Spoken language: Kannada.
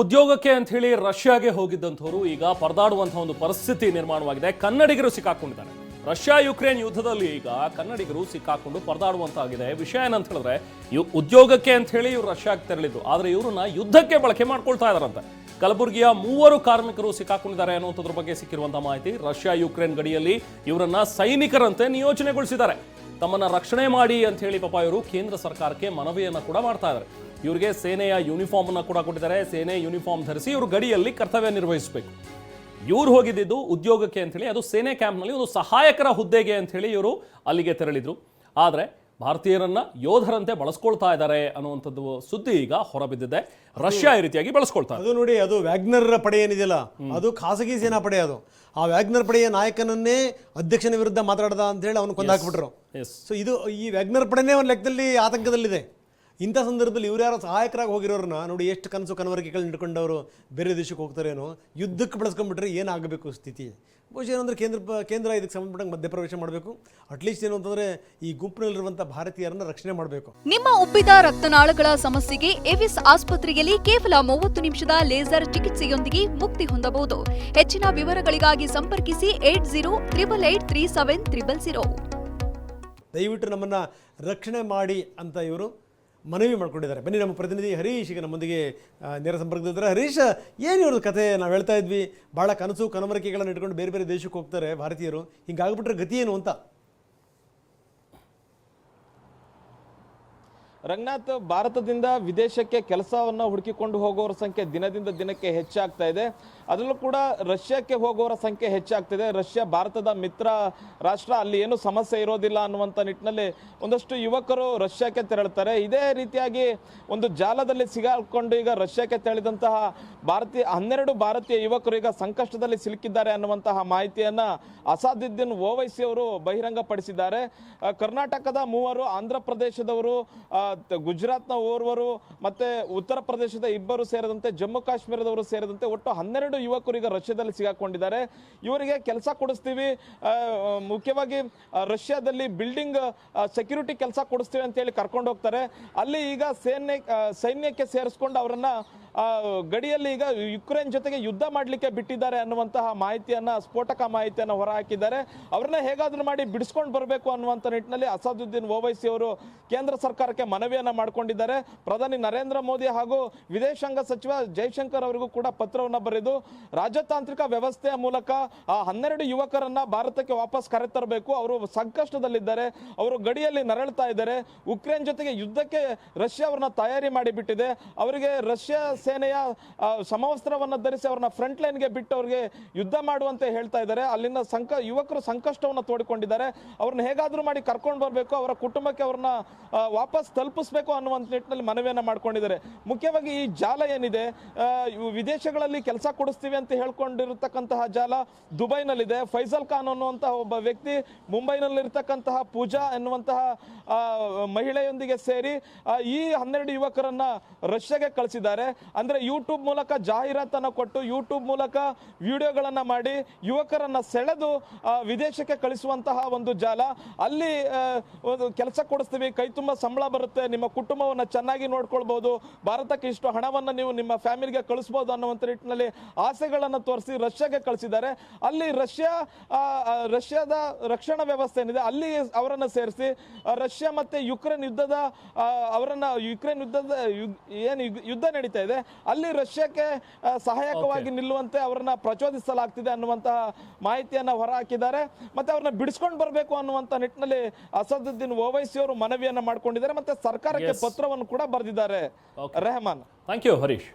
ಉದ್ಯೋಗಕ್ಕೆ ಅಂತ ಹೇಳಿ ರಷ್ಯಾಗೆ ಹೋಗಿದ್ದಂಥವರು ಈಗ ಪರದಾಡುವಂತಹ ಒಂದು ಪರಿಸ್ಥಿತಿ ನಿರ್ಮಾಣವಾಗಿದೆ. ಕನ್ನಡಿಗರು ಸಿಕ್ಕಾಕೊಂಡಿದ್ದಾರೆ. ರಷ್ಯಾ ಯುಕ್ರೇನ್ ಯುದ್ಧದಲ್ಲಿ ಈಗ ಕನ್ನಡಿಗರು ಸಿಕ್ಕಾಕೊಂಡು ಪರದಾಡುವಂತಾಗಿದೆ. ವಿಷಯ ಏನಂತ ಹೇಳಿದ್ರೆ ಉದ್ಯೋಗಕ್ಕೆ ಅಂತ ಹೇಳಿ ಇವರು ರಷ್ಯಾಗೆ ತೆರಳಿದ್ರು, ಆದ್ರೆ ಇವ್ರನ್ನ ಯುದ್ಧಕ್ಕೆ ಬಳಕೆ ಮಾಡ್ಕೊಳ್ತಾ ಇದಾರಂತೆ. ಕಲಬುರಗಿಯ 3 ಕಾರ್ಮಿಕರು ಸಿಕ್ಕಾಕೊಂಡಿದ್ದಾರೆ ಅನ್ನುವಂಥದ್ರ ಬಗ್ಗೆ ಸಿಕ್ಕಿರುವಂತಹ ಮಾಹಿತಿ. ರಷ್ಯಾ ಯುಕ್ರೇನ್ ಗಡಿಯಲ್ಲಿ ಇವರನ್ನ ಸೈನಿಕರಂತೆ ನಿಯೋಜನೆಗೊಳಿಸಿದ್ದಾರೆ. ತಮ್ಮನ್ನ ರಕ್ಷಣೆ ಮಾಡಿ ಅಂತ ಹೇಳಿ ಪಾಪ ಇವರು ಕೇಂದ್ರ ಸರ್ಕಾರಕ್ಕೆ ಮನವಿಯನ್ನ ಕೂಡ ಮಾಡ್ತಾ ಇದ್ದಾರೆ. ಇವರಿಗೆ ಸೇನೆಯ ಯೂನಿಫಾರ್ಮ್ ಅನ್ನ ಕೂಡ ಕೊಟ್ಟಿದ್ದಾರೆ. ಸೇನೆ ಯೂನಿಫಾರ್ಮ್ ಧರಿಸಿ ಇವರು ಗಡಿಯಲ್ಲಿ ಕರ್ತವ್ಯ ನಿರ್ವಹಿಸಬೇಕು. ಇವ್ರು ಹೋಗಿದ್ದು ಉದ್ಯೋಗಕ್ಕೆ ಅಂತ ಹೇಳಿ, ಅದು ಸೇನೆ ಕ್ಯಾಂಪ್ನಲ್ಲಿ ಒಂದು ಸಹಾಯಕರ ಹುದ್ದೆಗೆ ಅಂತ ಹೇಳಿ ಇವರು ಅಲ್ಲಿಗೆ ತೆರಳಿದ್ರು. ಆದ್ರೆ ಭಾರತೀಯರನ್ನ ಯೋಧರಂತೆ ಬಳಸ್ಕೊಳ್ತಾ ಇದ್ದಾರೆ ಅನ್ನುವಂಥದ್ದು ಸುದ್ದಿ ಈಗ ಹೊರಬಿದ್ದಿದೆ. ರಷ್ಯಾ ಈ ರೀತಿಯಾಗಿ ಬಳಸ್ಕೊಳ್ತಾ ಅದು ನೋಡಿ, ಅದು ವ್ಯಾಗ್ನರ್ ಪಡೆ ಏನಿದೆಯಲ್ಲ, ಅದು ಖಾಸಗಿ ಸೇನಾ ಪಡೆ. ಅದು ಆ ವ್ಯಾಗ್ನರ್ ಪಡೆಯ ನಾಯಕನನ್ನೇ ಅಧ್ಯಕ್ಷನ ವಿರುದ್ಧ ಮಾತಾಡ್ದ ಅಂತ ಹೇಳಿ ಅವನು ಕೊಂದಾಕ್ಬಿಟ್ರು. ಸೊ ಇದು ಈ ವ್ಯಾಗ್ನರ್ ಪಡೆನೇ ಒಂದು ಲೆಕ್ಕದಲ್ಲಿ ಆತಂಕದಲ್ಲಿದೆ. ಇಂಥ ಸಂದರ್ಭದಲ್ಲಿ ಇವ್ರು ಯಾರೋ ಸಹಾಯಕರಾಗಿ ಹೋಗಿರೋರನ್ನ ನೋಡಿ, ಎಷ್ಟು ಕನಸು ಕನವರಿಕೆಗಳು ಇಟ್ಕೊಂಡವರು ಬೇರೆ ದೇಶಕ್ಕೆ ಹೋಗ್ತಾರೇನೋ, ಯುದ್ಧಕ್ಕೆ ಬಳಸ್ಕೊಂಡ್ಬಿಟ್ರೆ ಏನಾಗಬೇಕು ಸ್ಥಿತಿ. ಬಹುಶಃ ಏನಂದ್ರೆ ಕೇಂದ್ರ ಇದಕ್ಕೆ ಸಂಬಂಧಪಟ್ಟಂಗೆ ಮಧ್ಯಪ್ರವೇಶ ಮಾಡಬೇಕು. ಅಟ್ಲೀಸ್ಟ್ ಏನು ಅಂತಂದ್ರೆ ಈ ಗುಂಪಿನಲ್ಲಿರುವಂಥ ಭಾರತೀಯರನ್ನ ರಕ್ಷಣೆ ಮಾಡಬೇಕು. ನಿಮ್ಮ ಉಬ್ಬಿದ ರಕ್ತನಾಳಗಳ ಸಮಸ್ಯೆಗೆ ಎವಿಸ್ ಆಸ್ಪತ್ರೆಯಲ್ಲಿ ಕೇವಲ 30 ನಿಮಿಷದ ಲೇಸರ್ ಚಿಕಿತ್ಸೆಯೊಂದಿಗೆ ಮುಕ್ತಿ ಹೊಂದಬಹುದು. ಹೆಚ್ಚಿನ ವಿವರಗಳಿಗಾಗಿ ಸಂಪರ್ಕಿಸಿ 8088837000. ದಯವಿಟ್ಟು ನಮ್ಮನ್ನ ರಕ್ಷಣೆ ಮಾಡಿ ಅಂತ ಇವರು ಮನವಿ ಮಾಡ್ಕೊಂಡಿದ್ದಾರೆ. ಬನ್ನಿ, ನಮ್ಮ ಪ್ರತಿನಿಧಿ ಹರೀಶ್ ಈಗ ನಮ್ಮೊಂದಿಗೆ ನೇರ ಸಂಪರ್ಕದಿದ್ದಾರೆ. ಹರೀಶ್, ಏನು ಇವ್ರದ್ದು ಕತೆ? ನಾವು ಹೇಳ್ತಾ ಇದ್ವಿ, ಭಾಳ ಕನಸು ಕನವರಿಕೆಗಳನ್ನು ಇಟ್ಕೊಂಡು ಬೇರೆ ಬೇರೆ ದೇಶಕ್ಕೆ ಹೋಗ್ತಾರೆ ಭಾರತೀಯರು. ಹಿಂಗಾಗ್ಬಿಟ್ರೆ ಗತಿ ಏನು ಅಂತ? ರಂಗನಾಥ್, ಭಾರತದಿಂದ ವಿದೇಶಕ್ಕೆ ಕೆಲಸವನ್ನು ಹುಡುಕಿಕೊಂಡು ಹೋಗೋರ ಸಂಖ್ಯೆ ದಿನದಿಂದ ದಿನಕ್ಕೆ ಹೆಚ್ಚಾಗ್ತಾ ಇದೆ. ಅದರಲ್ಲೂ ಕೂಡ ರಷ್ಯಾಕ್ಕೆ ಹೋಗೋರ ಸಂಖ್ಯೆ ಹೆಚ್ಚಾಗ್ತಿದೆ. ರಷ್ಯಾ ಭಾರತದ ಮಿತ್ರ ರಾಷ್ಟ್ರ, ಅಲ್ಲಿ ಏನು ಸಮಸ್ಯೆ ಇರೋದಿಲ್ಲ ಅನ್ನುವಂಥ ನಿಟ್ಟಿನಲ್ಲಿ ಒಂದಷ್ಟು ಯುವಕರು ರಷ್ಯಾಕ್ಕೆ ತೆರಳುತ್ತಾರೆ. ಇದೇ ರೀತಿಯಾಗಿ ಒಂದು ಜಾಲದಲ್ಲಿ ಸಿಗಾಕೊಂಡು ಈಗ ರಷ್ಯಾಕ್ಕೆ ತೆರಳಿದಂತಹ 12 ಭಾರತೀಯ ಯುವಕರು ಈಗ ಸಂಕಷ್ಟದಲ್ಲಿ ಸಿಲುಕಿದ್ದಾರೆ ಅನ್ನುವಂತಹ ಮಾಹಿತಿಯನ್ನು ಅಸಾದುದ್ದೀನ್ ಓವೈಸಿ ಅವರು ಬಹಿರಂಗಪಡಿಸಿದ್ದಾರೆ. ಕರ್ನಾಟಕದ 3, ಆಂಧ್ರ ಪ್ರದೇಶದವರು, ಗುಜರಾತ್ನ 4 ಮತ್ತೆ ಉತ್ತರ ಪ್ರದೇಶದ 2 ಸೇರಿದಂತೆ ಜಮ್ಮು ಕಾಶ್ಮೀರದವರು ಸೇರಿದಂತೆ ಒಟ್ಟು 12 ಯುವಕರು ಈಗ ರಷ್ಯಾದಲ್ಲಿ ಸಿಗಾಕೊಂಡಿದ್ದಾರೆ. ಇವರಿಗೆ ಕೆಲಸ ಕೊಡಿಸ್ತೀವಿ, ಮುಖ್ಯವಾಗಿ ರಷ್ಯಾದಲ್ಲಿ ಬಿಲ್ಡಿಂಗ್ ಸೆಕ್ಯೂರಿಟಿ ಕೆಲಸ ಕೊಡಿಸ್ತೀವಿ ಅಂತ ಹೇಳಿ ಕರ್ಕೊಂಡು ಹೋಗ್ತಾರೆ. ಅಲ್ಲಿ ಈಗ ಸೈನ್ಯಕ್ಕೆ ಸೇರಿಸ್ಕೊಂಡು ಅವರನ್ನ ಗಡಿಯಲ್ಲಿ ಈಗ ಯುಕ್ರೇನ್ ಜೊತೆಗೆ ಯುದ್ಧ ಮಾಡಲಿಕ್ಕೆ ಬಿಟ್ಟಿದ್ದಾರೆ ಅನ್ನುವಂತಹ ಮಾಹಿತಿಯನ್ನ, ಸ್ಫೋಟಕ ಮಾಹಿತಿಯನ್ನು ಹೊರಹಾಕಿದ್ದಾರೆ. ಅವರನ್ನ ಹೇಗಾದ್ರೂ ಮಾಡಿ ಬಿಡಿಸ್ಕೊಂಡು ಬರಬೇಕು ಅನ್ನುವಂಥ ನಿಟ್ಟಿನಲ್ಲಿ ಅಸಾದುದ್ದೀನ್ ಓವೈಸಿ ಅವರು ಕೇಂದ್ರ ಸರ್ಕಾರಕ್ಕೆ ಮನವಿಯನ್ನ ಮಾಡಿಕೊಂಡಿದ್ದಾರೆ. ಪ್ರಧಾನಿ ನರೇಂದ್ರ ಮೋದಿ ಹಾಗೂ ವಿದೇಶಾಂಗ ಸಚಿವ ಜೈಶಂಕರ್ ಅವರಿಗೂ ಕೂಡ ಪತ್ರವನ್ನು ಬರೆದು ರಾಜತಾಂತ್ರಿಕ ವ್ಯವಸ್ಥೆಯ ಮೂಲಕ ಆ 12 ಯುವಕರನ್ನ ಭಾರತಕ್ಕೆ ವಾಪಸ್ ಕರೆತರಬೇಕು. ಅವರು ಸಂಕಷ್ಟದಲ್ಲಿದ್ದಾರೆ, ಅವರು ಗಡಿಯಲ್ಲಿ ನರಳ್ತಾ ಇದ್ದಾರೆ. ಉಕ್ರೇನ್ ಜೊತೆಗೆ ಯುದ್ಧಕ್ಕೆ ರಷ್ಯಾ ಅವರನ್ನ ತಯಾರಿ ಮಾಡಿಬಿಟ್ಟಿದೆ. ಅವರಿಗೆ ರಷ್ಯಾ ಸೇನೆಯ ಸಮವಸ್ತ್ರವನ್ನು ಧರಿಸಿ ಅವ್ರನ್ನ ಫ್ರಂಟ್ ಲೈನ್ಗೆ ಬಿಟ್ಟು ಅವರಿಗೆ ಯುದ್ಧ ಮಾಡುವಂತೆ ಹೇಳ್ತಾ ಇದ್ದಾರೆ. ಅಲ್ಲಿನ ಯುವಕರು ಸಂಕಷ್ಟವನ್ನು ತೋಡಿಕೊಂಡಿದ್ದಾರೆ. ಅವ್ರನ್ನ ಹೇಗಾದ್ರೂ ಮಾಡಿ ಕರ್ಕೊಂಡು ಬರಬೇಕು, ಅವರ ಕುಟುಂಬಕ್ಕೆ ಅವ್ರನ್ನ ವಾಪಸ್ ತಲುಪಿಸಬೇಕು ಅನ್ನುವಂಥ ನಿಟ್ಟಿನಲ್ಲಿ ಮನವಿಯನ್ನ ಮಾಡ್ಕೊಂಡಿದ್ದಾರೆ. ಮುಖ್ಯವಾಗಿ ಈ ಜಾಲ ಏನಿದೆ, ವಿದೇಶಗಳಲ್ಲಿ ಕೆಲಸ ಕೊಡಿಸ್ತೀವಿ ಅಂತ ಹೇಳ್ಕೊಂಡಿರತಕ್ಕಂತಹ ಜಾಲ ದುಬೈನಲ್ಲಿದೆ. ಫೈಸಲ್ ಖಾನ್ ಅನ್ನುವಂತಹ ಒಬ್ಬ ವ್ಯಕ್ತಿ ಮುಂಬೈನಲ್ಲಿರ್ತಕ್ಕಂತಹ ಪೂಜಾ ಎನ್ನುವಂತಹ ಮಹಿಳೆಯೊಂದಿಗೆ ಸೇರಿ ಈ 12 ಯುವಕರನ್ನ ರಷ್ಯಾಗೆ ಕಳಿಸಿದ್ದಾರೆ. ಅಂದ್ರೆ ಯೂಟ್ಯೂಬ್ ಮೂಲಕ ಜಾಹೀರಾತನ್ನು ಕೊಟ್ಟು, ಯೂಟ್ಯೂಬ್ ಮೂಲಕ ವಿಡಿಯೋಗಳನ್ನ ಮಾಡಿ ಯುವಕರನ್ನ ಸೆಳೆದು ವಿದೇಶಕ್ಕೆ ಕಳಿಸುವಂತಹ ಒಂದು ಜಾಲ. ಅಲ್ಲಿ ಕೆಲಸ ಕೊಡಿಸ್ತೀವಿ, ಕೈ ತುಂಬ ಸಂಬಳ ಬರುತ್ತೆ, ನಿಮ್ಮ ಕುಟುಂಬವನ್ನು ಚೆನ್ನಾಗಿ ನೋಡ್ಕೊಳ್ಬಹುದು, ಭಾರತಕ್ಕೆ ಇಷ್ಟು ಹಣವನ್ನು ನೀವು ನಿಮ್ಮ ಫ್ಯಾಮಿಲಿಗೆ ಕಳಿಸಬಹುದು ಅನ್ನುವಂಥ ನಿಟ್ಟಿನಲ್ಲಿ ಆಸೆಗಳನ್ನು ತೋರಿಸಿ ರಷ್ಯಾಗೆ ಕಳಿಸಿದ್ದಾರೆ. ಅಲ್ಲಿ ರಷ್ಯಾದ ರಕ್ಷಣಾ ವ್ಯವಸ್ಥೆ ಏನಿದೆ ಅಲ್ಲಿ ಅವರನ್ನು ಸೇರಿಸಿ ರಷ್ಯಾ ಮತ್ತೆ ಯುಕ್ರೇನ್ ಯುದ್ಧದ ಯುದ್ಧ ನಡೀತಾ ಇದೆ, ಅಲ್ಲಿ ರಷ್ಯಾಕ್ಕೆ ಸಹಾಯಕವಾಗಿ ನಿಲ್ಲುವಂತೆ ಅವರನ್ನ ಪ್ರಚೋದಿಸಲಾಗ್ತಿದೆ ಅನ್ನುವಂತಹ ಮಾಹಿತಿಯನ್ನ ಹೊರಹಾಕಿದ್ದಾರೆ. ಮತ್ತೆ ಅವ್ರನ್ನ ಬಿಡಿಸ್ಕೊಂಡು ಬರಬೇಕು ಅನ್ನುವಂತ ನಿಟ್ಟಿನಲ್ಲಿ ಅಸಾದುದ್ದೀನ್ ಓವೈಸಿ ಅವರು ಮನವಿಯನ್ನ ಮಾಡ್ಕೊಂಡಿದ್ದಾರೆ. ಮತ್ತೆ ಸರ್ಕಾರಕ್ಕೆ ಪತ್ರವನ್ನು ಕೂಡ ಬರೆದಿದ್ದಾರೆ. Rehman, thank you Harish.